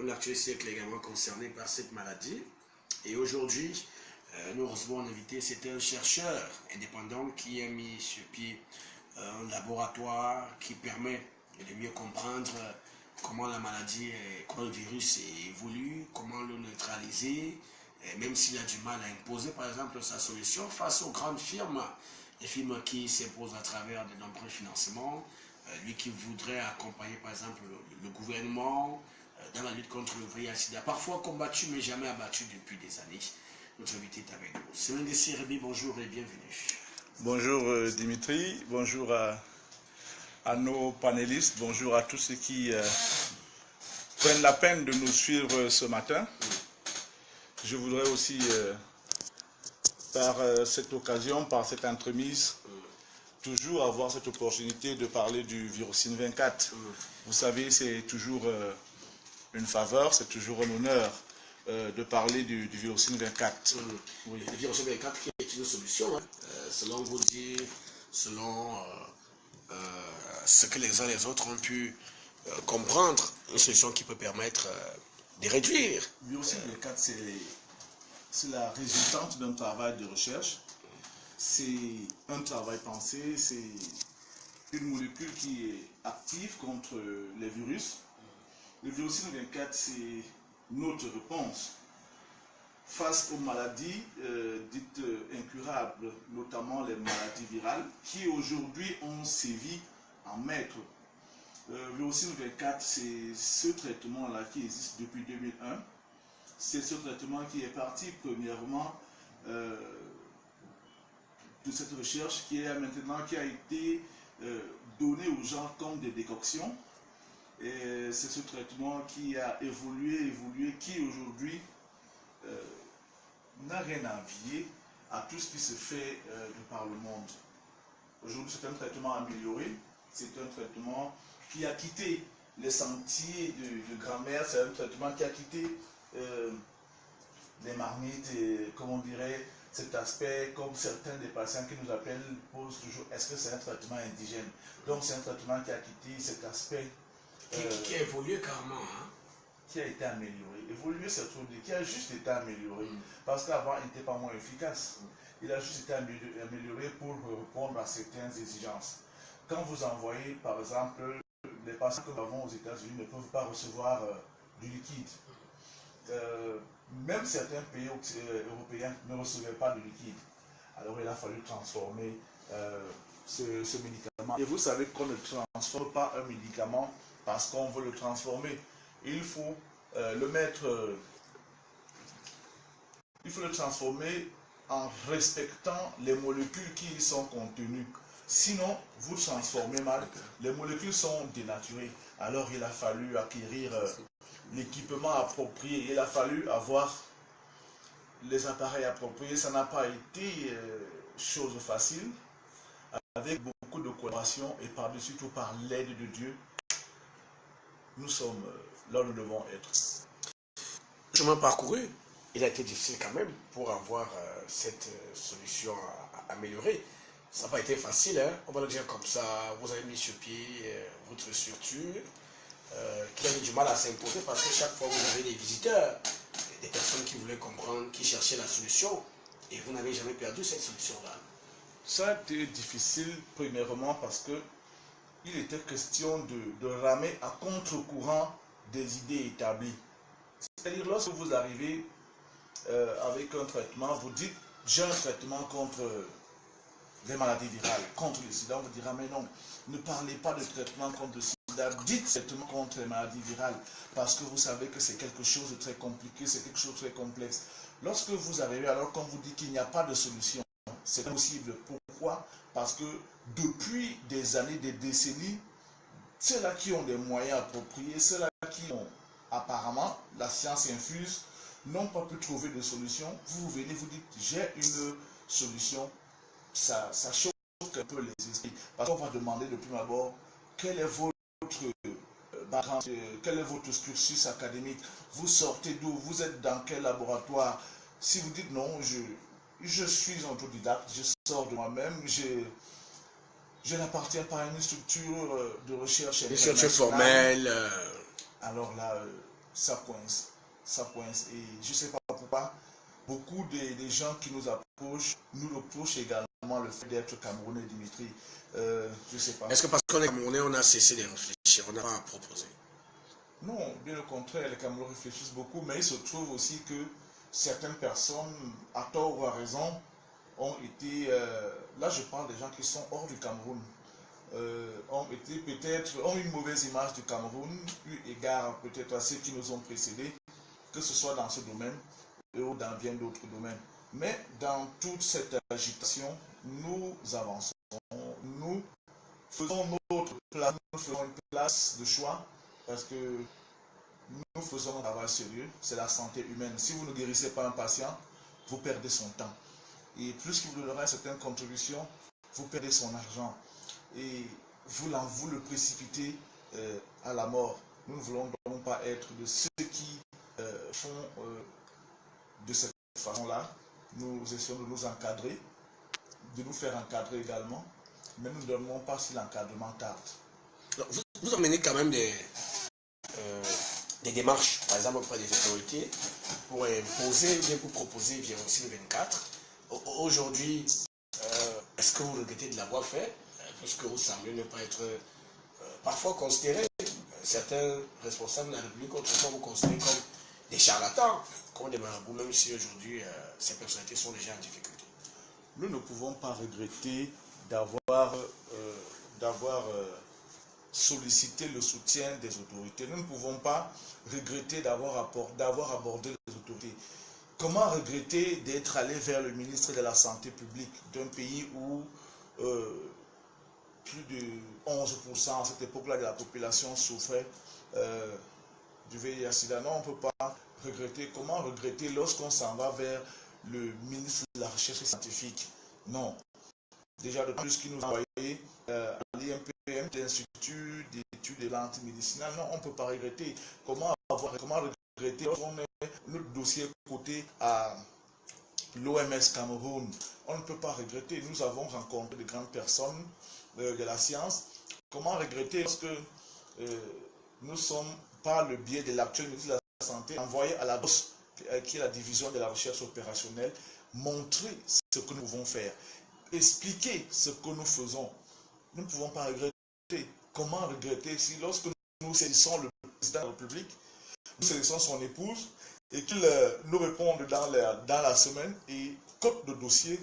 un actuel siècle également concerné par cette maladie. Et aujourd'hui, nous recevons un invité, c'est un chercheur indépendant qui a mis sur pied un laboratoire qui permet de mieux comprendre comment la maladie, comment le virus évolue, comment le neutraliser, et même s'il a du mal à imposer par exemple sa solution face aux grandes firmes, les firmes qui s'imposent à travers de nombreux financements, lui qui voudrait accompagner par exemple le gouvernement dans la lutte contre le VIH-Sida, parfois combattu mais jamais abattu depuis des années. Notre invité est avec nous. Semaine de Rébi, bonjour et bienvenue. Bonjour Dimitri, bonjour à nos panélistes, bonjour à tous ceux qui prennent la peine de nous suivre ce matin. Je voudrais aussi, par cette occasion, par cette entremise, toujours avoir cette opportunité de parler du Virocine 24. Vous savez, c'est toujours une faveur, c'est toujours un honneur de parler du Virocine 24. Oui. Le Virocine 24 qui est une solution, selon vous dire, selon ce que les uns et les autres ont pu comprendre, une solution qui peut permettre de réduire. Le Virocine 24, c'est la résultante d'un travail de recherche. C'est un travail pensé, c'est une molécule qui est active contre les virus. Le Virocine 24, c'est notre réponse face aux maladies dites incurables, notamment les maladies virales, qui aujourd'hui ont sévi en maître. Le Virocine 24, c'est ce traitement-là qui existe depuis 2001. C'est ce traitement qui est parti premièrement de cette recherche qui a été donné aux gens comme des décoctions. Et c'est ce traitement qui a évolué, qui aujourd'hui n'a rien à envier à tout ce qui se fait par le monde. Aujourd'hui, c'est un traitement amélioré, c'est un traitement qui a quitté les sentiers de grand-mère, c'est un traitement qui a quitté les marmites, et, comme on dirait, cet aspect, comme certains des patients qui nous appellent posent toujours, est-ce que c'est un traitement indigène? Donc c'est un traitement qui a quitté cet aspect. Qui a évolué carrément. Qui a été amélioré. Évolué, c'est trop dit, qui a juste été amélioré. Parce qu'avant, il n'était pas moins efficace. Il a juste été amélioré pour répondre à certaines exigences. Quand vous envoyez, par exemple, les patients que nous avons aux États-Unis ne peuvent pas recevoir du liquide. Même certains pays européens ne recevaient pas de liquide. Alors il a fallu transformer ce médicament. Et vous savez qu'on ne transforme pas un médicament parce qu'on veut le transformer. Il faut le mettre, il faut le transformer en respectant les molécules qui y sont contenues. Sinon, vous transformez mal, les molécules sont dénaturées. Alors il a fallu acquérir l'équipement approprié, il a fallu avoir les appareils appropriés. Ça n'a pas été chose facile, avec beaucoup de collaboration et par-dessus tout par l'aide de Dieu. Nous sommes là où nous devons être. Le chemin parcouru, il a été difficile quand même pour avoir cette solution améliorée. Ça n'a pas été facile, hein? On va le dire comme ça. Vous avez mis sur pied votre structure qui a eu du mal à s'imposer parce que chaque fois vous avez des visiteurs, des personnes qui voulaient comprendre, qui cherchaient la solution et vous n'avez jamais perdu cette solution-là. Ça a été difficile premièrement parce que il était question de ramer à contre-courant des idées établies. C'est-à-dire, lorsque vous arrivez avec un traitement, vous dites, j'ai un traitement contre les maladies virales, contre le sida, on vous dira, mais non, ne parlez pas de traitement contre le sida, dites traitement contre les maladies virales, parce que vous savez que c'est quelque chose de très compliqué, c'est quelque chose de très complexe. Lorsque vous arrivez, alors qu'on vous dit qu'il n'y a pas de solution, c'est possible. Pourquoi? Parce que depuis des années, des décennies, ceux-là qui ont des moyens appropriés, ceux-là qui ont apparemment la science infuse, n'ont pas pu trouver de solution. Vous venez, vous dites, j'ai une solution. Ça choque un peu les esprits. Parce qu'on va demander de prime abord, quel est votre background, quel est votre cursus académique? Vous sortez d'où? Vous êtes dans quel laboratoire? Si vous dites non, je suis autodidacte, je sors de moi-même, je n'appartiens pas à une structure de recherche internationale. Formelle. Alors là, ça coince. Ça coince. Et je ne sais pas pourquoi, beaucoup des gens qui nous approchent nous reprochent également le fait d'être Camerounais, Dimitri. Je ne sais pas. Est-ce que parce qu'on est Camerounais, on a cessé de réfléchir, on n'a pas à proposer? Non, bien au contraire, les Camerounais réfléchissent beaucoup, mais il se trouve aussi que certaines personnes, à tort ou à raison, ont été, là je parle des gens qui sont hors du Cameroun, ont été peut-être, ont une mauvaise image du Cameroun, eu égard peut-être à ceux qui nous ont précédés, que ce soit dans ce domaine ou dans bien d'autres domaines. Mais dans toute cette agitation, nous avançons, nous faisons notre place, nous faisons une place de choix, parce que nous faisons un travail sérieux, c'est la santé humaine. Si vous ne guérissez pas un patient, vous perdez son temps. Et plus qu'il vous donnera certaines contributions, vous perdez son argent. Et vous le précipitez à la mort. Nous ne voulons donc pas être de ceux qui font de cette façon-là. Nous essayons de nous encadrer, de nous faire encadrer également, mais nous ne donnons pas si l'encadrement tarde. Vous emmenez quand même des démarches, par exemple auprès des autorités, pour imposer, bien pour proposer Viroxine 24. Aujourd'hui, est-ce que vous regrettez de l'avoir fait? Parce que vous semblez ne pas être parfois considéré, certains responsables de la République autrefois vous considèrent comme des charlatans, comme des marabouts, même si aujourd'hui ces personnalités sont déjà en difficulté. Nous ne pouvons pas regretter d'avoir sollicité le soutien des autorités. Nous ne pouvons pas regretter d'avoir abordé les autorités. Comment regretter d'être allé vers le ministre de la Santé publique d'un pays où plus de 11% à cette époque-là de la population souffrait du VIH-Sida? Non, on ne peut pas regretter. Comment regretter lorsqu'on s'en va vers le ministre de la Recherche scientifique? Non. Déjà de plus qu'il nous a envoyé à l'IMPM, l'Institut d'études de l'antimédicinal. Non, on ne peut pas regretter. Comment regretter lorsqu'on met notre dossier côté à l'OMS Cameroun? On ne peut pas regretter. Nous avons rencontré de grandes personnes de la science. Comment regretter lorsque nous sommes, par le biais de l'actuel ministre de la Santé, envoyés à la DOS, qui est la division de la recherche opérationnelle, montrer ce que nous pouvons faire, expliquer ce que nous faisons. Nous ne pouvons pas regretter. Comment regretter si lorsque nous saisissons le président de la République, nous saisissons son épouse et qu'il nous réponde dans la semaine et cote de dossier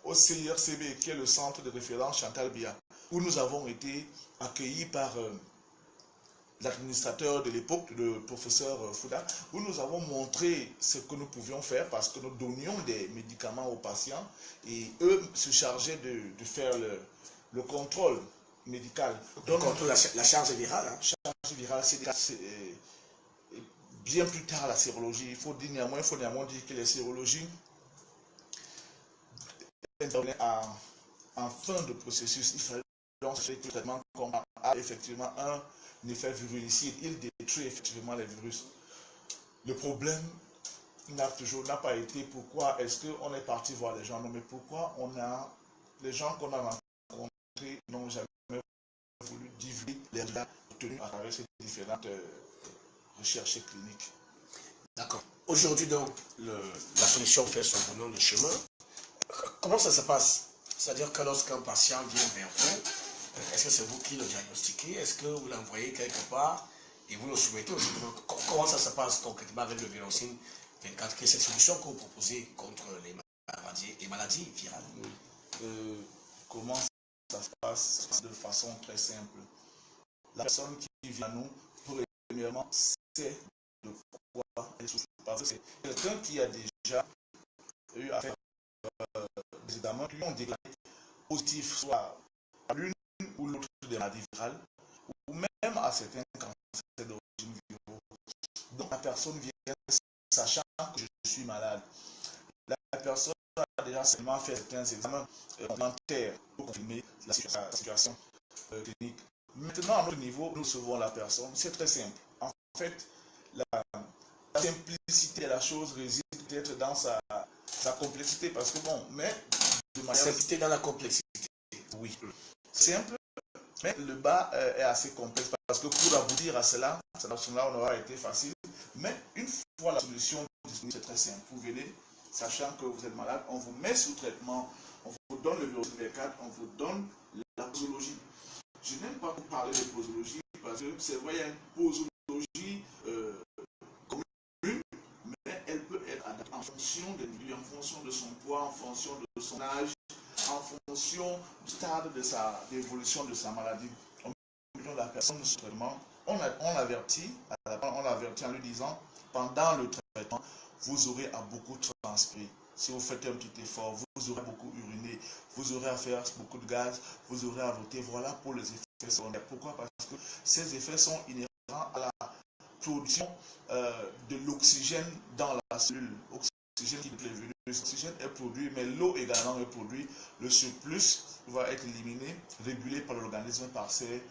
au CIRCB, qui est le centre de référence Chantal Biya, où nous avons été accueillis par l'administrateur de l'époque, le professeur Fouda, où nous avons montré ce que nous pouvions faire parce que nous donnions des médicaments aux patients et eux se chargeaient de faire le contrôle médical. Donc, la charge virale. Hein? Charge virale, c'est bien plus tard la sérologie. Il faut néanmoins dire que les sérologies intervenaient en fin de processus. Il fallait donc que le traitement a effectivement un effet virulicide. Il détruit effectivement les virus. Le problème n'a pas été pourquoi est-ce qu'on est parti voir les gens. Non, mais pourquoi les gens qu'on a rencontrés n'ont jamais voulu divulguer les résultats obtenus à travers ces différentes recherches cliniques. D'accord. Aujourd'hui, donc, la solution fait son bonhomme de chemin. Comment ça se passe? C'est-à-dire que lorsqu'un patient vient vers vous, est-ce que c'est vous qui le diagnostiquez? Est-ce que vous l'envoyez quelque part et vous le soumettez aussi? Comment ça se passe concrètement avec le Viroxine 24? Quelle est cette solution que vous proposez contre les maladies virales? Comment ça se passe? De façon très simple. La personne qui vient à nous, premièrement, sait de quoi elle souffre. Parce que c'est quelqu'un qui a déjà eu à faire des examens qui ont déclaré positif, soit à l'une ou l'autre des maladies virales, ou même à certains cancers d'origine virale. Donc la personne vient sachant que je suis malade. La personne a déjà seulement fait certains examens complémentaires pour confirmer la situation clinique. Maintenant, à notre niveau, nous recevons la personne. C'est très simple. En fait, la simplicité de la chose réside peut-être dans sa complexité. Parce que bon, mais de manière... Simplicité dans la complexité. Oui. Simple, Mais le bas est assez complexe parce que pour aboutir à cela, on aura été facile. Mais une fois la solution disponible, c'est très simple. Vous venez, sachant que vous êtes malade, on vous met sous traitement, on vous donne le virus V4, on vous donne la posologie. Je n'aime pas vous parler de posologie parce que c'est vrai, il y a une posologie commune, mais elle peut être adaptée en fonction des milieux, en fonction de son poids, en fonction de son âge, en fonction du stade de l'évolution de sa maladie. On la personne sous traitement, on l'avertit en lui disant, pendant le traitement, vous aurez à beaucoup transpirer. Si vous faites un petit effort, vous aurez beaucoup uriné, vous aurez à faire beaucoup de gaz, vous aurez à voter. Voilà pour les effets secondaires. Pourquoi? Parce que ces effets sont inhérents à la production de l'oxygène dans la cellule. L'oxygène est produit, mais l'eau également est produite. Le surplus va être éliminé, régulé par l'organisme par ces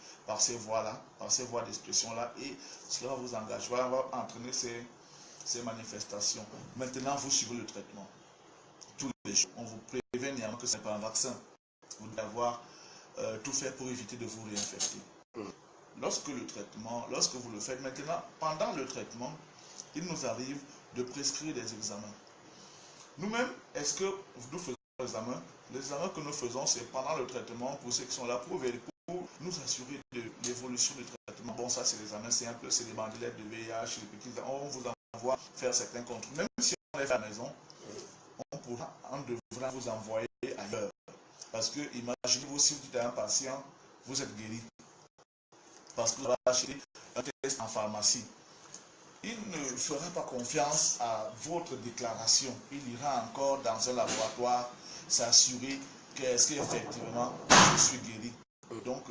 voies-là, par ces voies d'expression-là, et cela va vous engager, va entraîner ces manifestations. Maintenant, vous suivez le traitement. Tous les jours, on vous prévient néanmoins que ce n'est pas un vaccin. Vous devez avoir tout fait pour éviter de vous réinfecter. Lorsque vous le faites maintenant, pendant le traitement, il nous arrive de prescrire des examens. Nous-mêmes, est-ce que nous faisons des examens? Les examens que nous faisons, c'est pendant le traitement, pour ceux qui sont là, pour nous assurer de l'évolution du traitement. Bon, ça, c'est des examens simples, c'est des bandelettes de VIH, les petits, on vous envoie faire certains contrôles. Même si on est fait à la maison, on devra vous envoyer ailleurs. Parce que, imaginez-vous, si vous dites à un patient, vous êtes guéri. Parce que vous allez acheter un test en pharmacie. Il ne fera pas confiance à votre déclaration. Il ira encore dans un laboratoire s'assurer qu'effectivement je suis guéri. Donc,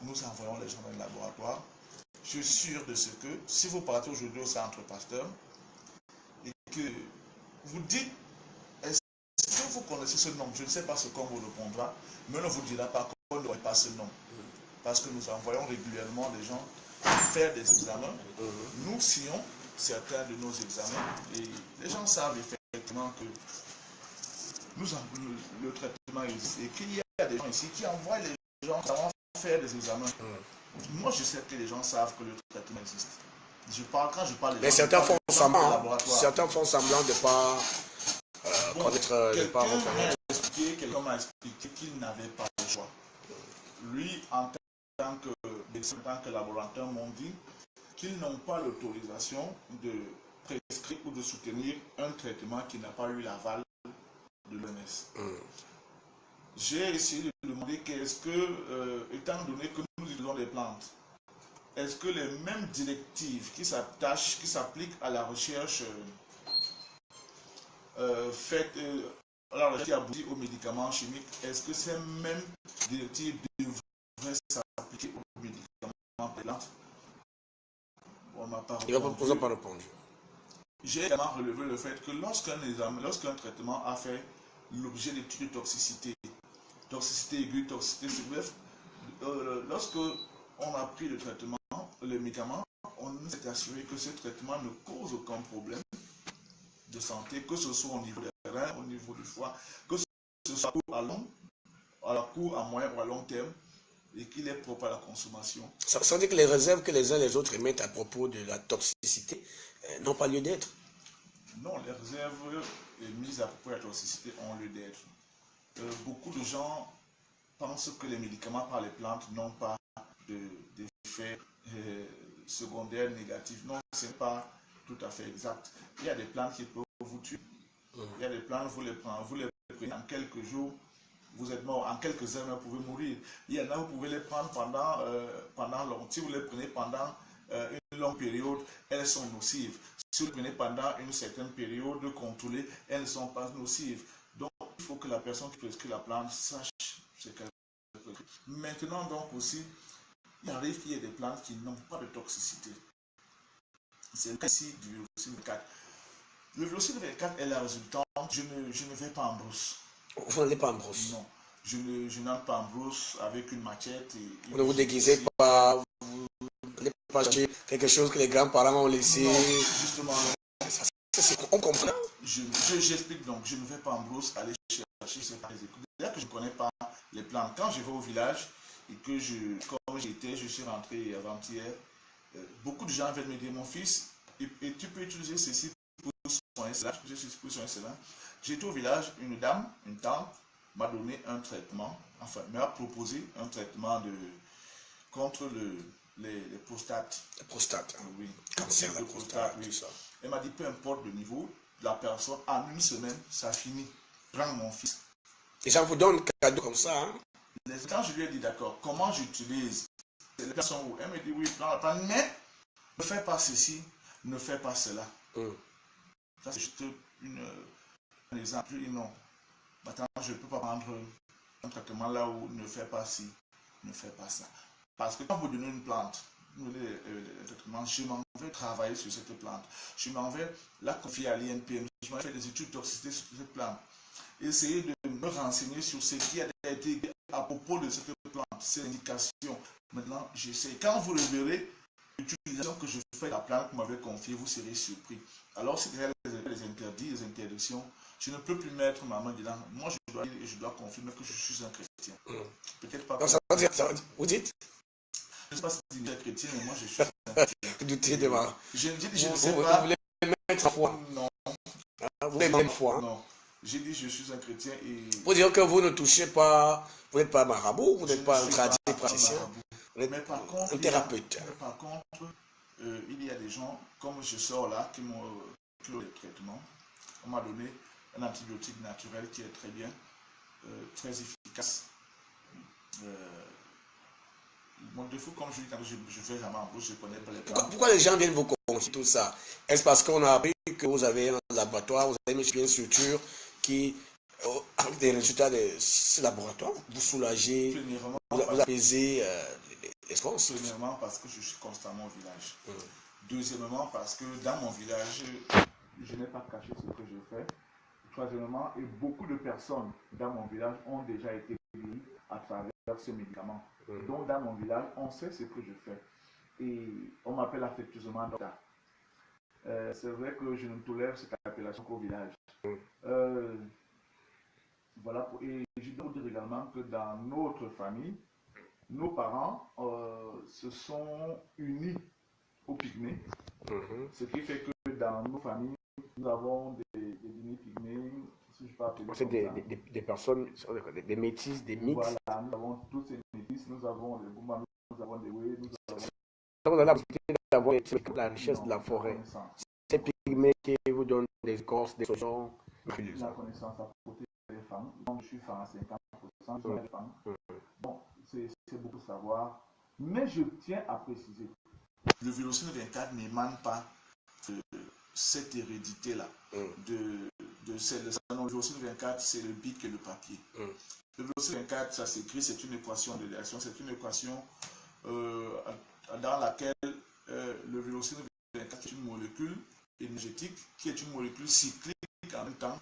nous envoyons les gens dans le laboratoire. Je suis sûr de ce que, si vous partez aujourd'hui au centre Pasteur et que vous dites, est-ce que vous connaissez ce nom? Je ne sais pas ce qu'on vous répondra, mais on ne vous dira pas qu'on ne connaît pas ce nom. Parce que nous envoyons régulièrement des gens faire des examens. Nous signons certains de nos examens et les gens savent effectivement que le traitement existe et qu'il y a des gens ici qui envoient les gens faire des examens. Moi, je sais que les gens savent que le traitement existe. Quand je parle des mais gens, certains font semblant de ne pas connaître, de ne pas reconnaître. Quelqu'un m'a expliqué qu'il n'avait pas le choix. Lui, en tant que laboratoire, m'ont dit qu'ils n'ont pas l'autorisation de prescrire ou de soutenir un traitement qui n'a pas eu l'aval de l'OMS. J'ai essayé de demander qu'est-ce que, étant donné que nous utilisons des plantes, est-ce que les mêmes directives qui s'appliquent à la recherche faite à la recherche qui aboutit aux médicaments chimiques, est-ce que ces mêmes directives devraient s'appliquer aux médicaments plantes? On m'a pas répondu. J'ai également relevé le fait que lorsqu'un traitement a fait l'objet d'études de toxicité aiguë, toxicité bref, lorsque on a pris le traitement, le médicament, on s'est assuré que ce traitement ne cause aucun problème de santé, que ce soit au niveau des reins, au niveau du foie, que ce soit à court, à moyen ou à long terme, et qu'il est propre à la consommation. Ça veut dire que les réserves que les uns et les autres émettent à propos de la toxicité n'ont pas lieu d'être? Non, les réserves émises à propos de la toxicité ont lieu d'être. Beaucoup de gens pensent que les médicaments par les plantes n'ont pas d'effets secondaires négatifs. Non, ce n'est pas tout à fait exact. Il y a des plantes qui peuvent vous tuer. Il y a des plantes, vous les prenez en quelques jours, vous êtes mort. En quelques heures, vous pouvez mourir. Il y en a, vous pouvez les prendre pendant longtemps. Si vous les prenez pendant une longue période, elles sont nocives. Si vous les prenez pendant une certaine période contrôlée, elles ne sont pas nocives. Donc, il faut que la personne qui prescrit la plante sache ce qu'elle prescrit. Maintenant, donc aussi, il arrive qu'il y ait des plantes qui n'ont pas de toxicité. C'est le cas ici du Vélocine V4. Le Vélocine V4 est la résultante. Je ne vais pas en brousse. Vous n'allez pas en brousse? Non. Je n'entre pas en brousse avec une machette. Vous ne vous déguisez pas, vous n'allez pas chercher quelque chose que les grands-parents ont laissé. Non, justement. On comprend. J'explique donc, je ne vais pas en brousse aller chercher ces écoutes. C'est-à-dire que je ne connais pas les plantes. Quand je vais au village, et que comme j'étais, je suis rentré avant-hier, beaucoup de gens viennent me dire, mon fils, et tu peux utiliser ceci pour soigner cela, tu peux utiliser ceci pour soigner cela. J'étais au village, une dame, une tante, m'a donné un traitement, enfin, m'a proposé un traitement contre les prostates. La prostate. Hein. Oui. Cancer de la prostate, oui. tout ça. Elle m'a dit, peu importe le niveau de la personne, en une semaine, ça finit. Prends mon fils. Les gens vous donnent cadeau comme ça. Hein? Quand je lui ai dit, d'accord, comment j'utilise les personnes où elle me dit, oui, prends, mais ne fais pas ceci, ne fais pas cela. Ça, c'est juste un exemple. Je dis non. Maintenant, je ne peux pas prendre un traitement là où ne fais pas ci, ne fais pas ça. Parce que quand vous donnez une plante, je m'en vais travailler sur cette plante. Je m'en vais la confier à l'INPM. Je m'en vais faire des études de toxicité sur cette plante. Essayer de me renseigner sur ce qui a été dit à propos de cette plante, ces indications. Maintenant, j'essaie. Quand vous le verrez, l'utilisation que je fais de la plante que vous m'avez confiée, vous serez surpris. Alors, si derrière les interdits, les interdictions, je ne peux plus mettre ma main dedans. Moi, je dois confirmer que je suis un chrétien. Peut-être pas. Non, ça veut dire, vous dites? Je ne sais pas si je suis chrétien, mais moi, je suis un chrétien. Vous doutez de moi. Je ne sais pas. Vous voulez mettre en foi? Non. Vous voulez mettre en foi? Non. J'ai dit je suis un chrétien et... Pour dire que vous ne touchez pas, vous n'êtes pas marabout, vous n'êtes pas un praticien, vous êtes un thérapeute. Mais par contre, il y a des gens, comme je sors là, qui m'ont clos les traitements. On m'a donné un antibiotique naturel qui est très bien, très efficace. Mon défaut, comme je dis, quand je fais jamais en bouche, je ne connais pas les plantes. Pourquoi les gens viennent vous confier tout ça? Est-ce parce qu'on a appris que vous avez un laboratoire, vous avez une structure qui, avec des résultats de ce laboratoire, vous soulagez, vous apaisez les forces? Premièrement, parce que je suis constamment au village. Deuxièmement, parce que dans mon village, je n'ai pas caché ce que je fais. Troisièmement, et beaucoup de personnes dans mon village ont déjà été guéries à travers ces médicaments. Donc, dans mon village, on sait ce que je fais. Et on m'appelle affectueusement docteur. C'est vrai que je ne tolère cette appellation qu'au village. Voilà. Et je dois vous dire également que dans notre famille, nos parents se sont unis aux pygmées. Ce qui fait que dans nos familles, nous avons des pygmées. C'est des personnes, des métis, des mix. Voilà, nous avons tous ces métis, nous avons des Boumba, nous avons des Wé, nous avons... Vous avez la possibilité d'avoir la richesse de la forêt. Ces pygmées qui vous donnent des écorces, des saussons. La connaissance à côté des femmes. Donc, je suis femme à 50%, je suis femme. Bon, c'est beaucoup savoir. Mais je tiens à préciser, le Vélocine 24 n'émane pas de cette hérédité-là. Le Vélocine 24, c'est le bic et le papier. Le Vélocine 24, ça s'écrit, c'est une équation de réaction, c'est une équation dans laquelle le Vélocine 24 est une molécule énergétique qui est une molécule cyclique en même temps,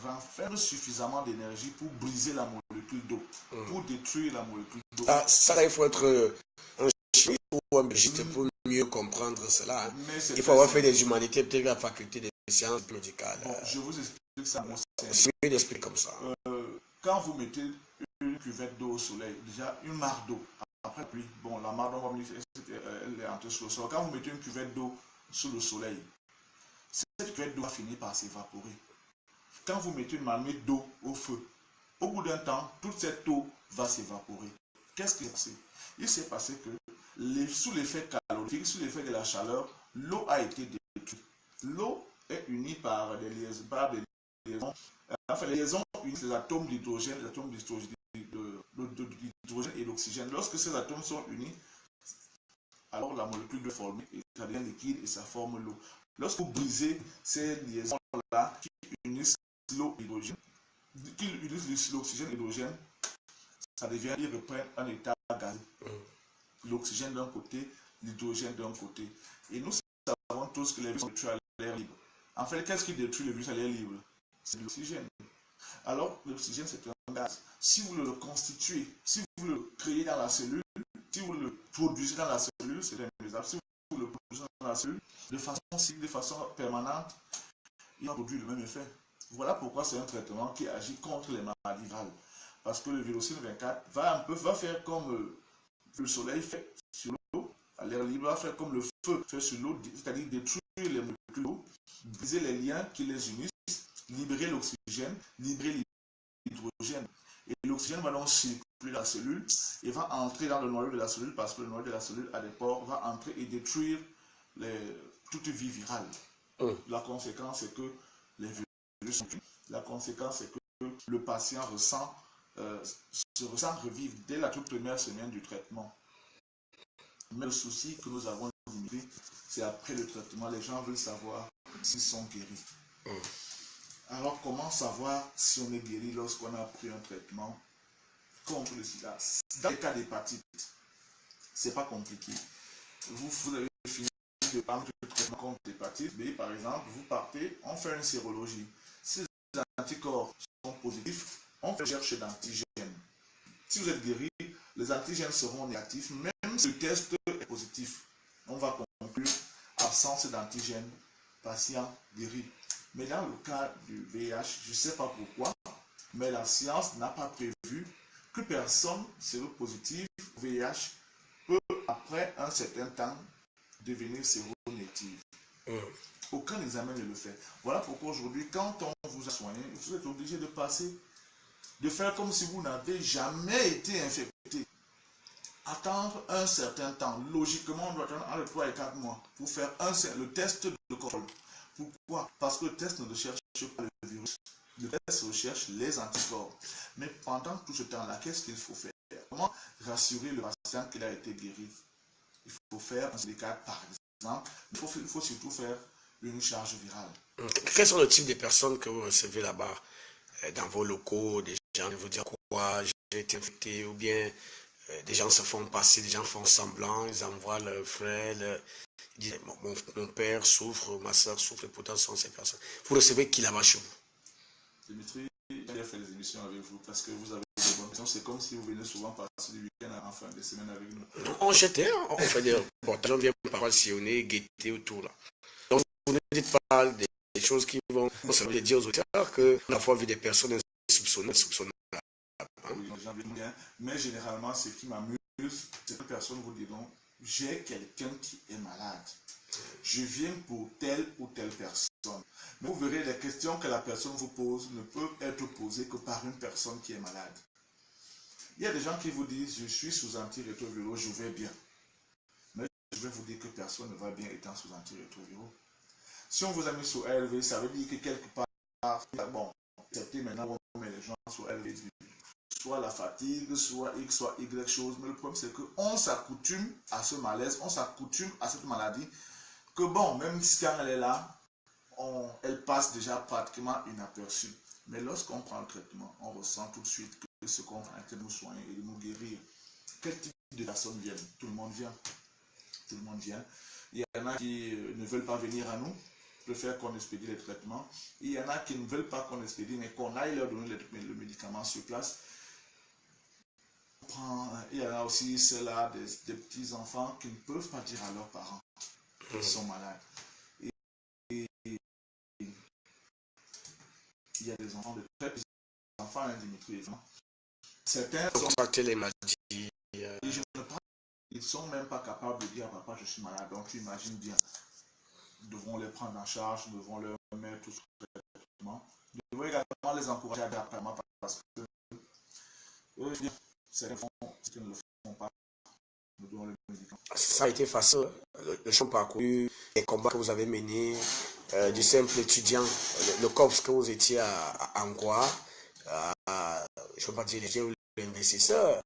renferme suffisamment d'énergie pour briser la molécule d'eau, pour détruire la molécule d'eau. Ça, il faut être un chimiste ou un biologiste pour mieux comprendre cela. Il faut avoir fait des humanités, peut-être la faculté des sciences médicales. Bon, je vous explique ça. C'est mieux d'expliquer comme ça. Quand vous mettez une cuvette d'eau au soleil, déjà une mare d'eau, après pluie, bon, la mare d'eau, elle est entrée sous le sol. Quand vous mettez une cuvette d'eau sous le soleil, cette cuvette d'eau va finir par s'évaporer. Quand vous mettez une marmite d'eau au feu, au bout d'un temps, toute cette eau va s'évaporer. Qu'est-ce qui s'est passé? Il s'est passé que sous l'effet calorifique, sous l'effet de la chaleur, l'eau a été détruite. L'eau est unie par des liaisons. Enfin, les liaisons unissent les atomes d'hydrogène, et d'oxygène. Lorsque ces atomes sont unis, alors la molécule de former et ça devient liquide et ça forme l'eau. Lorsque vous brisez ces liaisons-là qui unissent l'eau et l'hydrogène, qui utilisent l'oxygène et l'hydrogène, ça devient, ils reprennent un état gazeux. L'oxygène d'un côté, l'hydrogène d'un côté. Et nous savons tous que les virus sont détruits à l'air libre. En fait, qu'est-ce qui détruit le virus à l'air libre? C'est l'oxygène. Alors, l'oxygène, c'est un gaz. Si vous le constituez, si vous le créez dans la cellule, si vous le produisez dans la cellule, c'est indésirable. Si vous le produisez dans la cellule, de façon cyclique, de façon permanente, il produit le même effet. Voilà pourquoi c'est un traitement qui agit contre les maladies virales. Parce que le Vélocine 24 va faire comme le soleil fait sur l'eau, à l'air libre, va faire comme le feu fait sur l'eau, c'est-à-dire détruire les molécules de l'eau, briser les liens qui les unissent, libérer l'oxygène, libérer l'hydrogène. Et l'oxygène va donc circuler dans la cellule et va entrer dans le noyau de la cellule parce que le noyau de la cellule a des pores, va entrer et détruire toute vie virale. La conséquence, c'est que les virus sont tués. La conséquence, c'est que le patient se ressent revivre dès la toute première semaine du traitement. Mais le souci que nous avons, c'est après le traitement, les gens veulent savoir s'ils sont guéris. Alors, comment savoir si on est guéri lorsqu'on a pris un traitement contre le sida? Dans les cas d'hépatite, c'est pas compliqué. Vous avez fini de prendre le traitement contre l'hépatite B, par exemple, vous partez, on fait une sérologie. Si les anticorps sont positifs, on fait une recherche d'antigènes. Si vous êtes guéri, les antigènes seront négatifs, même si le test est positif. On va conclure absence d'antigènes, patient guéri. Mais dans le cas du VIH, je ne sais pas pourquoi, mais la science n'a pas prévu que personne séropositive au VIH peut, après un certain temps, devenir séronégative. Aucun examen ne le fait. Voilà pourquoi aujourd'hui, quand on vous a soigné, vous êtes obligé de faire comme si vous n'avez jamais été infecté. Attendre un certain temps. Logiquement, on doit attendre entre 3 et 4 mois pour faire le test de contrôle. Pourquoi? Parce que le test ne recherche pas le virus. Le test recherche les anticorps. Mais pendant tout ce temps-là, qu'est-ce qu'il faut faire? Comment rassurer le patient qu'il a été guéri? Il faut faire un CDK par exemple. Il faut surtout faire une charge virale. Quels sont les types de personnes que vous recevez là-bas dans vos locaux? Des gens qui vous disent quoi, j'ai été infecté, ou bien des gens se font passer, des gens font semblant, ils envoient leurs frères, ils disent mon père souffre, ma soeur souffre, et pourtant ce sont ces personnes. Vous recevez qui là-bas chez vous? Dimitri, j'ai fait des émissions avec vous parce que vous avez des bonnes questions. C'est comme si vous venez souvent passer du week-end en fin de semaine avec nous. On jetait, on fait des reportages, on vient par sillonner, guetter autour là. Donc vous ne dites pas des choses qui vont se dire aux auteurs qu'on a fois vu des personnes soupçonnées. Oui, j'en viens bien. Mais généralement, ce qui m'amuse, c'est que personne vous diront j'ai quelqu'un qui est malade. Je viens pour telle ou telle personne. Mais vous verrez, les questions que la personne vous pose ne peuvent être posées que par une personne qui est malade. Il y a des gens qui vous disent je suis sous antirétroviraux, je vais bien. Mais je vais vous dire que personne ne va bien étant sous antirétroviraux. Si on vous a mis sous ARV, ça veut dire que quelque part, bon, acceptez maintenant on met les gens sous ARV, soit la fatigue, soit X, soit Y chose. Mais le problème, c'est qu'on s'accoutume à ce malaise, on s'accoutume à cette maladie, que bon, même si quand elle est là, elle passe déjà pratiquement inaperçue. Mais lorsqu'on prend le traitement, on ressent tout de suite que ce qu'on fait de nous soigner et de nous guérir. Quel type de personnes viennent? Tout le monde vient. Tout le monde vient. Il y en a qui ne veulent pas venir à nous, préfèrent qu'on expédie les traitements. Il y en a qui ne veulent pas qu'on expédie, mais qu'on aille leur donner le médicament sur place. Il y en a aussi ceux-là, des petits-enfants qui ne peuvent pas dire à leurs parents qu'ils sont malades. Et il y a des enfants, de très petits enfants, hein, Dimitri. Certains sont contractés les maladies. Ils ne sont même pas capables de dire à papa je suis malade. Donc tu imagines bien. Nous devons les prendre en charge, nous devons leur mettre sous traitement. Nous devons également les encourager à faire parce que eux, certains font ce qu'ils ne le font pas. Nous devons le médicament. Ça a été facile, le chemin parcouru, les combats que vous avez menés, du simple étudiant, le corps que vous étiez à Angois, je ne veux pas dire les investisseurs,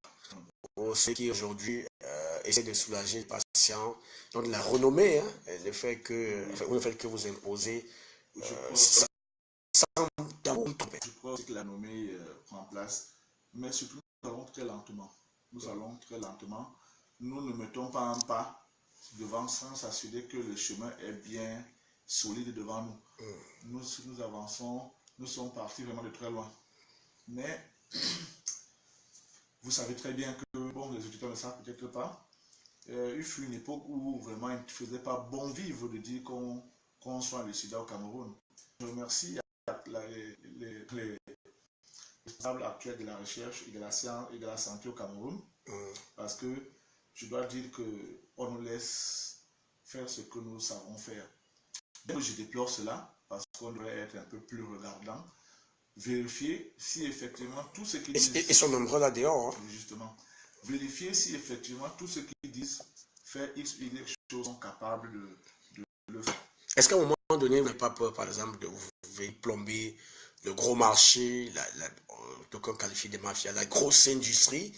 ou ceux qui aujourd'hui essaient de soulager les patients, donc la renommée, hein, le fait que vous imposez, je crois que la nommée prend place, mais surtout nous allons très lentement. Nous allons très lentement. Nous ne mettons pas un pas devant sans s'assurer que le chemin est bien solide devant nous. Nous avançons, nous sommes partis vraiment de très loin. Mais vous savez très bien que, bon, les auditeurs ne savent peut-être pas, il fut une époque où vraiment il ne faisait pas bon vivre de dire qu'on soit le sida au Cameroun. Je remercie les responsables actuels de la recherche et de la science et de la santé au Cameroun parce que je dois dire qu'on nous laisse faire ce que nous savons faire. Donc, je déplore cela parce qu'on devrait être un peu plus regardant, vérifier si effectivement tout ce qu'ils disent... Ils sont nombreux là dehors. Hein. Justement, vérifier si effectivement tout ce qu'ils disent, faire X, Y choses sont capables de le faire. Est-ce qu'à un moment donné, vous n'avez pas peur, par exemple, de vous plomber le gros marché, qu'on qualifie de mafia, la grosse industrie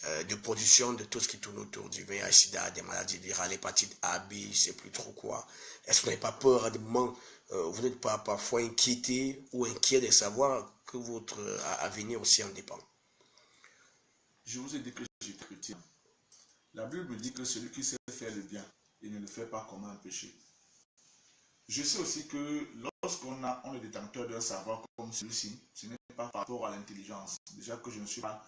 de production de tout ce qui tourne autour du VIH, SIDA, des maladies virales, l'hépatite A, B, je ne sais plus trop quoi. Est-ce que vous n'avez pas peur à des moments, vous n'êtes pas parfois inquiété ou inquiet de savoir que votre avenir aussi en dépend? Je vous ai dit que j'étais chrétien. La Bible dit que celui qui sait faire le bien, il ne le fait pas comme un péché. Je sais aussi que lorsqu'on est détenteur d'un savoir comme celui-ci, ce n'est pas par rapport à l'intelligence. Déjà que je ne suis pas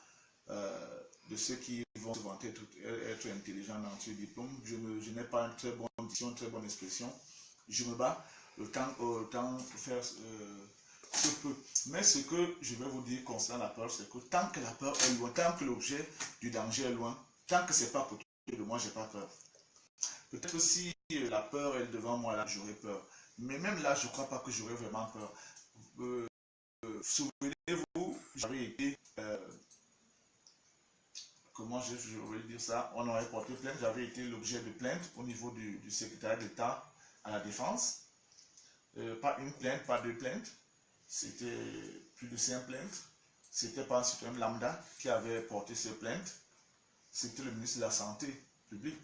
de ceux qui vont se vanter être intelligents dans ce diplôme. Je n'ai pas une très bonne diction, une très bonne expression. Je me bats autant pour faire ce peu. Mais ce que je vais vous dire concernant la peur, c'est que tant que la peur est loin, tant que l'objet du danger est loin, tant que ce n'est pas à côté de moi, je n'ai pas peur. Peut-être que si la peur est devant moi, là, j'aurais peur. Mais même là, je ne crois pas que j'aurais vraiment peur. Souvenez-vous, j'avais été... comment je vais dire ça? On aurait porté plainte. J'avais été l'objet de plainte au niveau du secrétariat d'État à la Défense. Pas une plainte, pas deux plaintes. C'était plus de 5 plaintes. C'était pas un citoyen lambda qui avait porté ces plaintes. C'était le ministre de la Santé publique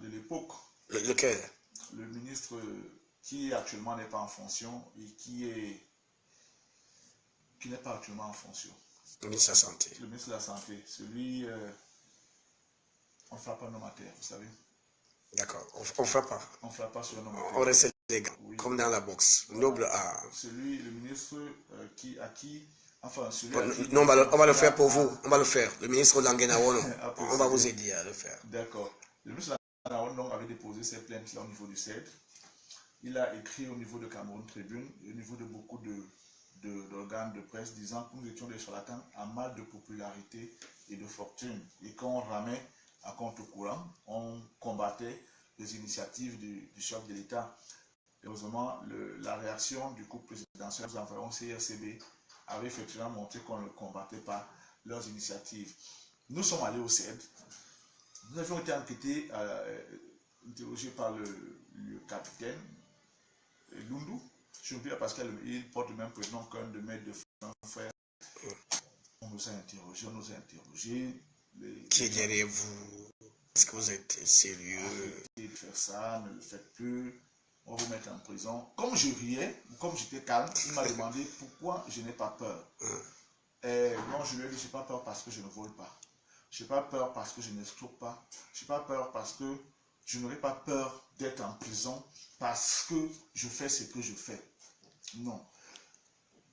de l'époque. Lequel? Le ministre qui actuellement n'est pas en fonction et qui n'est pas actuellement en fonction. Le ministre de la Santé. Le ministre de la Santé. Celui, on ne frappe pas nos matières, vous savez. D'accord, on ne frappe pas. On ne frappe pas sur nos matières. On reste élégant, oui. Comme dans la boxe. Noble à... Celui, le ministre enfin, celui non, on va le faire pour vous. On va le faire. Le ministre Langenawono, on va vous aider à le faire. D'accord. Le ministre Langenawono avait déposé ses plaintes là au niveau du CED. Il a écrit au niveau de Cameroun Tribune, au niveau de beaucoup d'organes de presse, disant que nous étions des charlatans à mal de popularité et de fortune. Et qu'on ramait à contre-courant, on combattait les initiatives du chef de l'État. Heureusement, la réaction du couple présidentiel, nous envoyons CRCB, avait effectivement montré qu'on ne combattait pas leurs initiatives. Nous sommes allés au CED. Nous avions été enquêtés, interrogés par le capitaine Lundu. Je ne sais pas parce qu'il porte le même prénom qu'un de mes deux frères. On nous a interrogés, Qui est derrière vous? Est-ce que vous êtes sérieux? Arrêtez de faire ça, ne le faites plus. On va vous mettre en prison. Comme je riais, comme j'étais calme, il m'a demandé pourquoi je n'ai pas peur. Non, je lui ai dit, je n'ai pas peur parce que je ne vole pas. Je n'ai pas peur parce que je n'escroque pas. Je n'ai pas peur parce que je n'aurais pas peur d'être en prison parce que je fais ce que je fais. Non.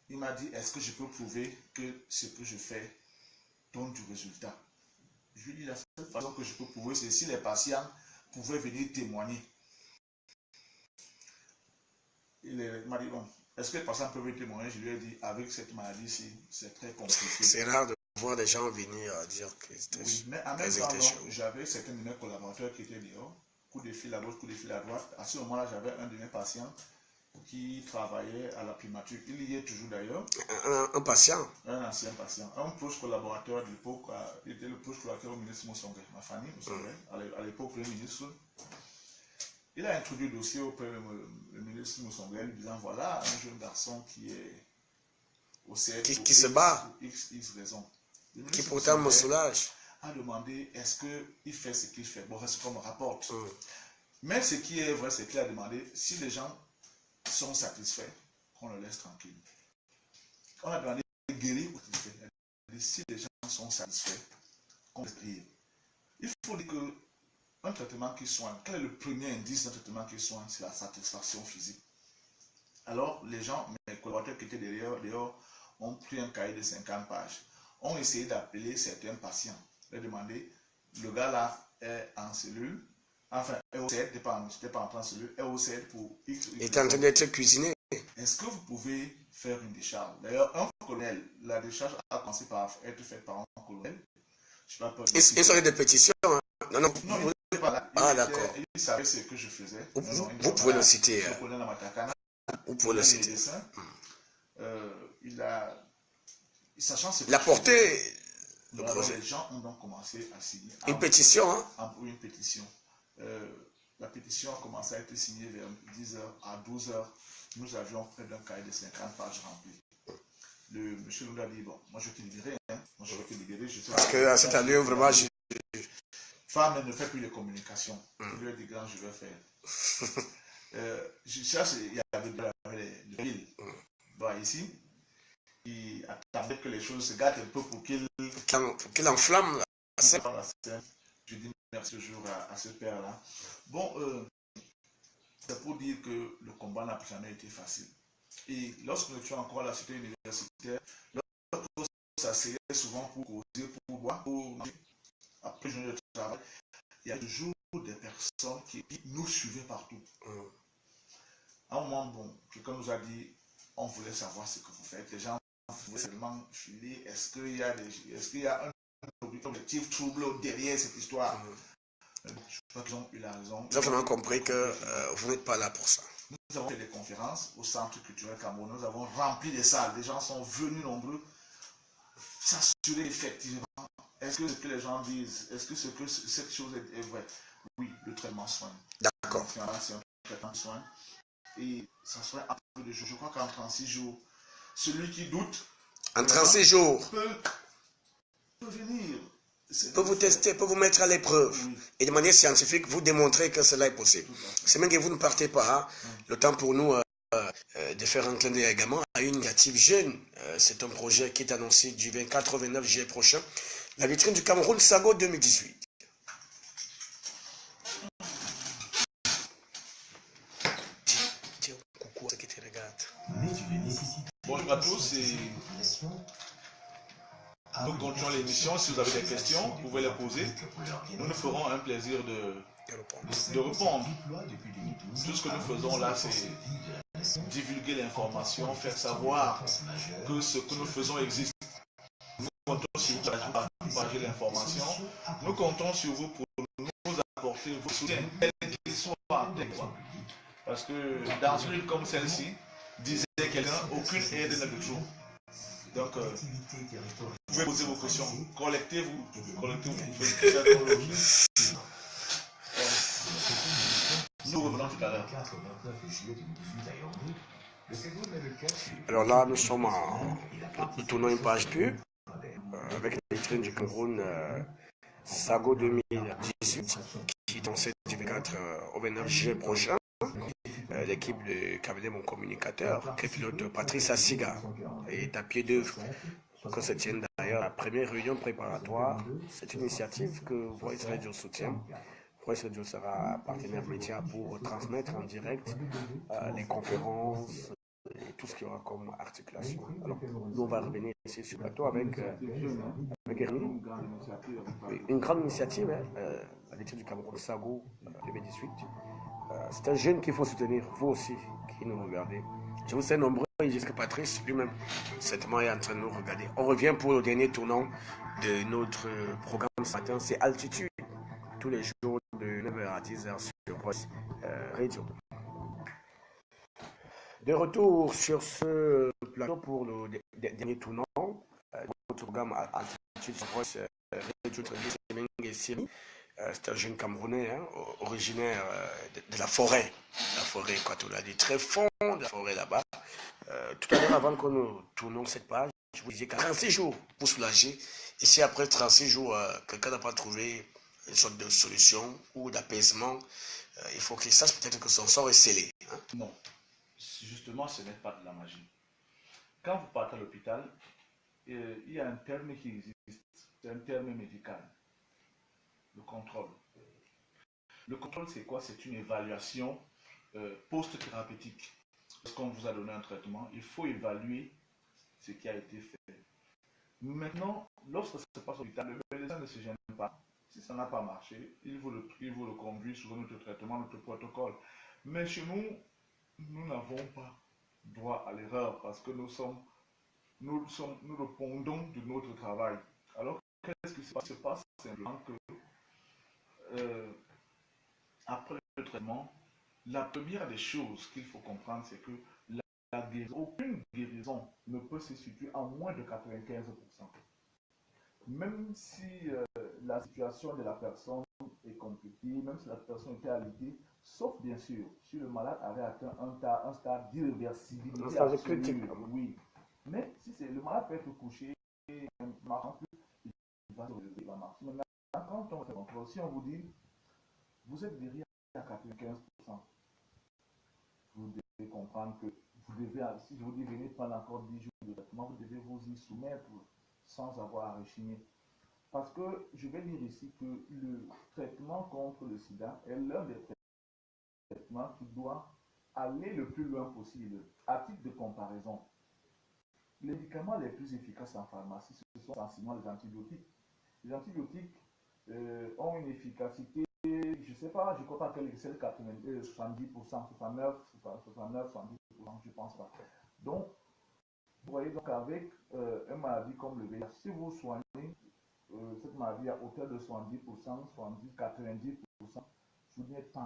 Il m'a dit, est-ce que je peux prouver que ce que je fais donne du résultat? Je lui ai dit, la seule façon que je peux prouver, c'est si les patients pouvaient venir témoigner. Il m'a dit, bon, est-ce que les patients peuvent témoigner? Je lui ai dit, avec cette maladie-ci, c'est très compliqué. C'est rare de voir des gens venir dire que c'était oui, mais en même temps, j'avais certains de mes collaborateurs qui étaient dehors, coup de fil à gauche, coup de fil à droite. À ce moment-là, j'avais un de mes patients qui travaillait à la primature. Il y est toujours d'ailleurs. Un patient? Un ancien patient. Un proche collaborateur de l'époque, il était le proche collaborateur au ministre Moussongé, ma famille, à l'époque, le ministre. Il a introduit le dossier auprès du ministre Moussongé, lui disant voilà un jeune garçon qui est au CED qui se bat, X raison. Qui pourtant me soulage. A demandé est-ce qu'il fait ce qu'il fait. Bon, c'est ce qu'on me rapporte. Mais ce qui est vrai, c'est qu'il a demandé si les gens sont satisfaits, qu'on le laisse tranquille. On a demandé guérir ou satisfait. Si les gens sont satisfaits, qu'on les guérir. Il faut dire que un traitement qui soigne, quel est le premier indice d'un traitement qui soigne? C'est la satisfaction physique. Alors, les gens, mes collaborateurs qui étaient dehors, ont pris un cahier de 50 pages, ont essayé d'appeler certains patients, leur demander, le gars là est en cellule, enfin, est au CED, n'était pas entré en cellule, est au CED pour X. Il est en train d'être cuisiné. Est-ce que vous pouvez faire une décharge? D'ailleurs, un colonel, la décharge a commencé par être faite par un colonel. Ils sont des pétitions, hein. Non, non, Non, il n'était pas là. Ah, d'accord. Il savait ce que je faisais. Vous pouvez le citer. Vous pouvez le citer. Sachant ce que Il a porté le projet. les gens ont donc commencé à signer. Une pétition, hein? Oui, une pétition. La pétition a commencé à être signée vers 10h à 12h. Nous avions près d'un cahier de 50 pages rempli. Le monsieur nous a dit, bon, moi je vais te libérer, hein. Moi je vais te libérer. Parce qu'à cette allure, vraiment, femme ne fait plus de communication. Je lui ai dit, grand, je vais faire. Je cherche, il y avait de l'huile. Bon, ici, il attendait que les choses se gâtent un peu pour qu'il enflamme la scène. Je dis merci toujours à ce père-là. Bon, c'est pour dire que le combat n'a jamais été facile. Et lorsque nous étions encore à la cité universitaire, lorsque s'asseyait souvent pour causer, pour boire, après une journée de travail, il y a toujours des personnes qui nous suivaient partout. À un moment, bon, quelqu'un nous a dit, on voulait savoir ce que vous faites. Les gens voulaient seulement filer. Est-ce qu'il y a un objectif trouble derrière cette histoire? Je crois qu'ils ont eu la raison. Nous avons vraiment compris que vous n'êtes pas là pour ça. Nous avons fait des conférences au Centre culturel Cameroun. Nous avons rempli des salles. Les gens sont venus nombreux. S'assurer effectivement, est-ce que ce que les gens disent, est-ce que cette chose est vraie? Oui, le traitement soigne. D'accord. C'est un traitement soigne. Et ça serait un peu de jours. Je crois qu'en 36 jours, celui qui doute en 36 jours peut venir. Peut vous tester, peut vous mettre à l'épreuve. Oui. Et de manière scientifique, vous démontrer que cela est possible. C'est même que vous ne partez pas. Le temps pour nous de faire un clin d'œil également à une initiative jeune. C'est un projet qui est annoncé du 24 au 29 juillet prochain. La vitrine du Cameroun Sago 2018. Tiens, coucou à ceux qui te regardent. Bonjour à tous et nous continuons l'émission. Si vous avez des questions, vous pouvez les poser. Nous nous ferons un plaisir de répondre. Tout ce que nous faisons là, c'est divulguer l'information, faire savoir que ce que nous faisons existe. Nous comptons sur vous pour partager l'information. Nous comptons sur vous pour nous apporter vos soutiens, quels qu'ils soient. Parce que dans une île comme celle-ci, disait quelqu'un, aucune aide n'est de trop. Donc, vous pouvez poser vos questions. Collectez-vous. Nous revenons tout à l'heure. Alors là, nous sommes nous tournons une page pub avec la vitrine du Cameroun Sago 2018 qui est lancée du 24 au 29 juillet prochain. L'équipe de cabinet Mon Communicateur, qui pilote Patrice Assiga, est à pied d'œuvre. Que se tienne d'ailleurs la première réunion préparatoire. C'est une initiative que Voice Radio soutient. Voice Radio sera partenaire média pour transmettre en direct les conférences et tout ce qu'il y aura comme articulation. Alors, nous on va revenir ici sur le plateau avec Ernie. Une grande initiative, la vitrine du Cameroun Sago 2018. C'est un jeune qu'il faut soutenir, vous aussi qui nous regardez. Je vous sais nombreux, jusqu'à Patrice lui-même, certainement est en train de nous regarder. On revient pour le dernier tournant de notre programme ce matin, c'est Altitude, tous les jours de 9h à 10h sur Voice Radio. De retour sur ce plateau pour le dernier tournant, notre programme Altitude sur Voice Radio, c'est un jeune Camerounais, originaire de la forêt quand on l'a dit, très fond de la forêt là-bas. Tout à l'heure, avant que nous tournions cette page, je vous disais qu'à 36 jours pour soulager, et si après 36 jours, quelqu'un n'a pas trouvé une sorte de solution ou d'apaisement, il faut qu'il sache peut-être que son sort est scellé. Non, justement, ce n'est pas de la magie. Quand vous partez à l'hôpital, il y a un terme qui existe, c'est un terme médical. Le contrôle. Le contrôle, c'est quoi? C'est une évaluation post-thérapeutique. Lorsqu'on vous a donné un traitement, il faut évaluer ce qui a été fait. Maintenant, lorsque ça se passe au l'hôpital, le médecin ne se gêne pas. Si ça n'a pas marché, il vous le conduit sur notre traitement, notre protocole. Mais chez nous, nous n'avons pas droit à l'erreur parce que nous répondons de notre travail. Alors, qu'est-ce qui se passe? Il se passe simplement que après le traitement, la première des choses qu'il faut comprendre, c'est que aucune guérison ne peut se situer à moins de 95%. Même si la situation de la personne est compliquée, même si la personne était alitée, sauf bien sûr si le malade avait atteint un stade d'irréversibilité absolue. Oui. Mais si le malade peut être couché, il va se relever, il va marcher. Maintenant, quand on fait contrôle, si on vous dit, vous êtes guéri à 95%, vous devez comprendre que vous devez, si je vous dis venez prendre encore 10 jours de traitement, vous devez vous y soumettre sans avoir à rechigner. Parce que je vais dire ici que le traitement contre le sida est l'un des traitements qui doit aller le plus loin possible. À titre de comparaison, les médicaments les plus efficaces en pharmacie, ce sont essentiellement les antibiotiques. Les antibiotiques ont une efficacité, je ne sais pas, je crois que c'est 70%, 69, 70%, je ne pense pas. Donc, vous voyez, donc avec une maladie comme le VIH, si vous soignez cette maladie à hauteur de 70%, 70, 90%, vous n'êtes pas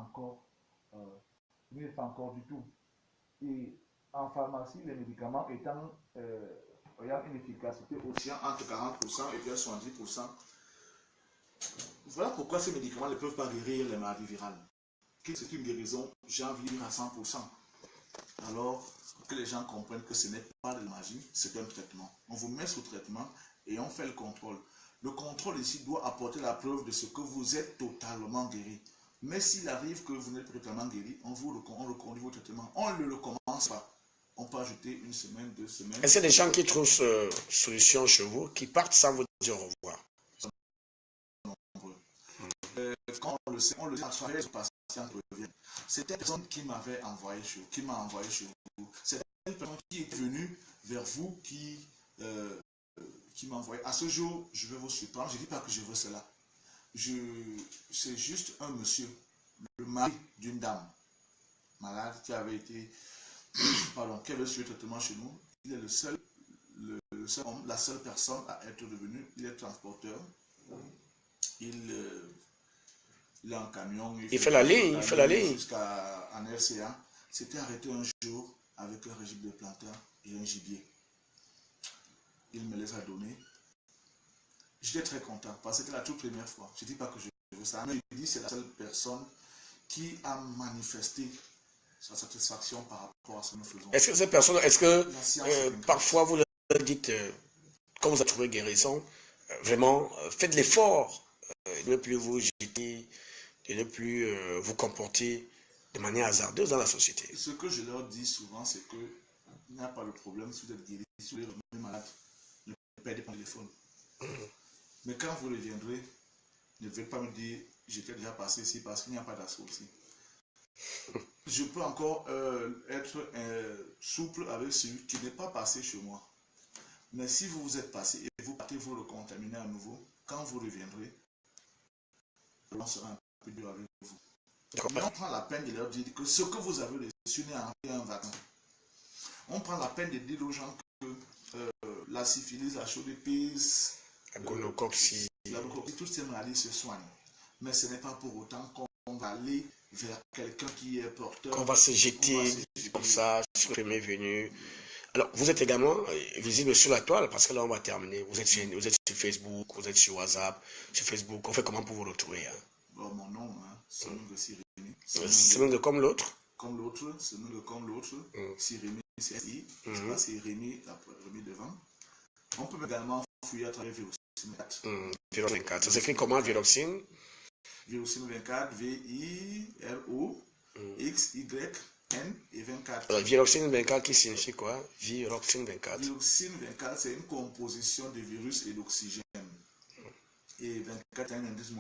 encore du tout. Et en pharmacie, les médicaments ayant une efficacité aussi entre 40% et 70%, voilà pourquoi ces médicaments ne peuvent pas guérir les maladies virales. C'est une guérison, j'ai envie de dire à 100%. Alors que les gens comprennent que ce n'est pas de la magie, c'est un traitement. On vous met sous traitement et on fait le contrôle. Le contrôle ici doit apporter la preuve de ce que vous êtes totalement guéri. Mais s'il arrive que vous n'êtes pas totalement guéri, on reconduit votre traitement. On ne le commence pas. On peut ajouter une semaine, 2 semaines. Est-ce qu'il y a des gens qui trouvent solution chez vous, qui partent sans vous dire au revoir? Quand on le sait à travers les patients qui reviennent. C'est une personne qui m'avait envoyé chez vous, qui m'a envoyé chez vous. C'est une personne qui est venue vers vous, qui m'a envoyé. À ce jour, je vais vous surprendre. Je ne dis pas que je veux cela. C'est juste un monsieur, le mari d'une dame malade qui avait été, qui avait suivi le traitement chez nous. Il est le seul homme, la seule personne à être revenu. Il est transporteur. Il est en camion. Il fait la ligne. Jusqu'à en RCA. S'était arrêté un jour avec un régime de plantain et un gibier. Il me les a donnés. J'étais très content parce que c'était la toute première fois. Je ne dis pas que je veux ça, mais il dit c'est la seule personne qui a manifesté sa satisfaction par rapport à ce que nous faisons. Est-ce que ces personnes, parfois vous leur dites, quand vous avez trouvé guérison, vraiment, faites l'effort de ne plus vous jeter, de ne plus vous comporter de manière hasardeuse dans la société? Ce que je leur dis souvent, c'est que il n'y a pas de problème si vous êtes guéri, si vous êtes malade, ne perdez pas le téléphone. Mais quand vous reviendrez, ne devez pas me dire j'étais déjà passé ici parce qu'il n'y a pas d'assaut ici. Je peux encore être souple avec celui qui n'est pas passé chez moi. Mais si vous vous êtes passé et vous partez vous le contaminer à nouveau, quand vous reviendrez, on sera un peu dur avec vous. Mais on prend la peine de leur dire que ce que vous avez reçu n'est en rien vaccin. On prend la peine de dire aux gens que la syphilis, la chaude-épaisse, la gonococcie, toutes ces maladies se soignent. Mais ce n'est pas pour autant qu'on va aller vers quelqu'un qui est porteur. Qu'on va se jeter comme ça sur le premier venu. Alors, vous êtes également visible sur la toile, parce que là, on va terminer. Vous êtes sur Facebook, vous êtes sur WhatsApp, sur Facebook. On fait comment pour vous retrouver? Bon, mon nom, Semoun de Sirémi. Semoun de comme l'autre? Comme l'autre, Semoun de comme l'autre. Sirémi, c'est I. C'est pas Sirémi, Rémi devant. On peut également fouiller à travers Viroxine 24. Viroxine 24. Ça s'écrit comment, Viroxine? Viroxine 24, V-I-R-O-X-Y-N et 24. Alors, Viroxine 24 qui signifie quoi? Viroxine 24. Viroxine 24, c'est une composition de virus et d'oxygène. Et 24 est un indice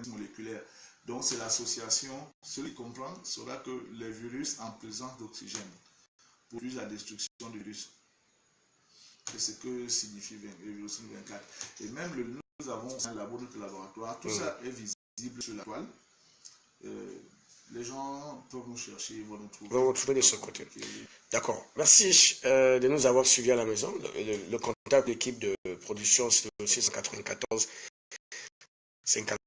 moléculaire. Donc, c'est l'association. Celui qui comprend saura que les virus en présence d'oxygène produisent la destruction du virus. C'est ce que signifie Viroxine 24. Et même nous avons un laboratoire. Tout ça est visible sur la toile. Les gens peuvent nous chercher, ils vont nous trouver. Vont nous trouver de ce côté. D'accord. Merci de nous avoir suivis à la maison. Le contact de l'équipe de production, c'est le 694 57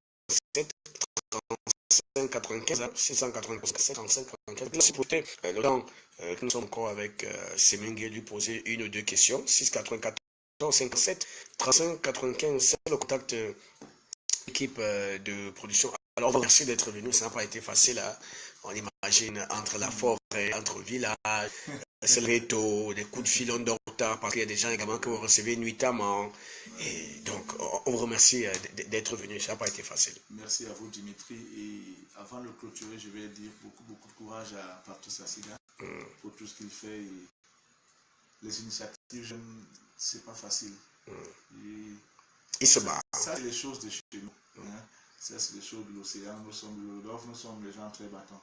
95, 695, 55, 95. Là, c'est peut-être le temps que nous sommes encore avec Semengue, lui poser une ou deux questions. 694, 57, 35, 95, c'est le contact équipe de production. Alors, on vous remercie d'être venu. Ça n'a pas été facile. Hein. On imagine entre la forêt, entre villages, c'est le réseau, des coups de fil en retard, parce qu'il y a des gens également que vous recevez nuitamment. Et donc, on vous remercie d'être venu. Ça n'a pas été facile. Merci à vous, Dimitri. Et avant de clôturer, je vais dire beaucoup de courage à Patrice Assiga pour tout ce qu'il fait. Et les initiatives, c'est pas facile. Il se bat. Ça, c'est les choses de chez nous. Hein. Ça, c'est les choses de l'océan. Nous sommes les gens très battants.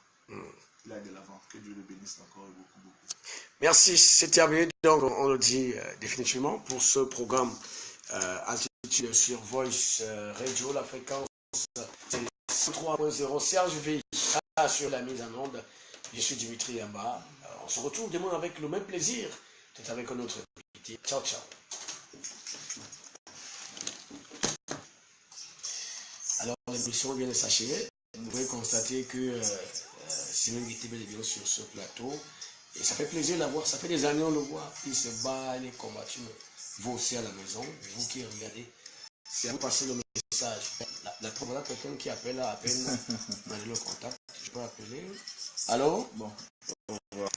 Il a de l'avant. Que Dieu le bénisse encore et beaucoup. Merci, c'est terminé. Donc, on le dit définitivement pour ce programme intitulé sur Voice Radio, la fréquence 3.0. Serge V sur la mise en onde. Je suis Dimitri Yamba. On se retrouve demain avec le même plaisir. C'est avec un autre invité. Ciao. Alors, l'émission vient de s'achever. Vous pouvez constater que Simon était bel et bien sur ce plateau. Et ça fait plaisir de l'avoir. Ça fait des années on le voit. Il se bat, il est combattu. Vous aussi à la maison, vous qui regardez, c'est à vous passer le message. La voilà quelqu'un qui appelle à peine dans le contact. Je peux appeler. Allô? Bon, au revoir.